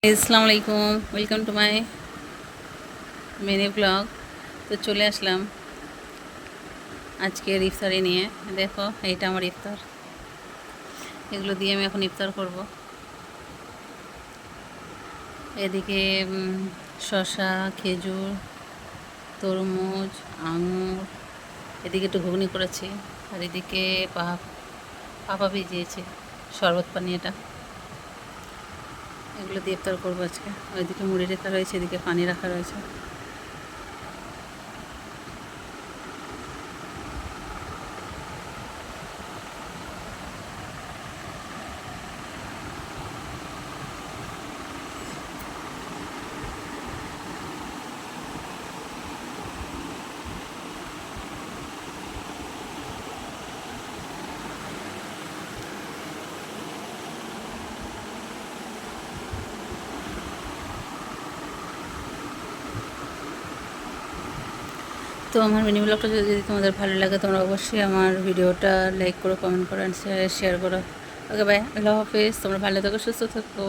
আসসালামু আলাইকুম, welcome to my mini blog. তো চলে আসলাম আজকের ইফতারি নিয়ে। দেখো, এইটা আমার ইফতার। এগুলো দিয়ে আমি এখন ইফতার করব। এদিকে শসা, খেজুর, তরমুজ, আঙুর, এদিকে একটু ঘুগনি করেছি, আর এদিকে পাপা ভিজিয়েছি শরবত পানি। এটা এগুলো দিয়ে ইফতার করবো আজকে। ওইদিকে মুড়ি রাখা রয়েছে, এদিকে পানি রাখা রয়েছে। তো আমার মিনি ব্লগটা যদি তোমাদের ভালো লাগে, তোমরা অবশ্যই আমার ভিডিওটা লাইক করো, কমেন্ট করো, অ্যান্ড শেয়ার করো। ওকে, বাই, আল্লাহ হাফিজ। তোমরা ভালো থাকো, সুস্থ থাকো।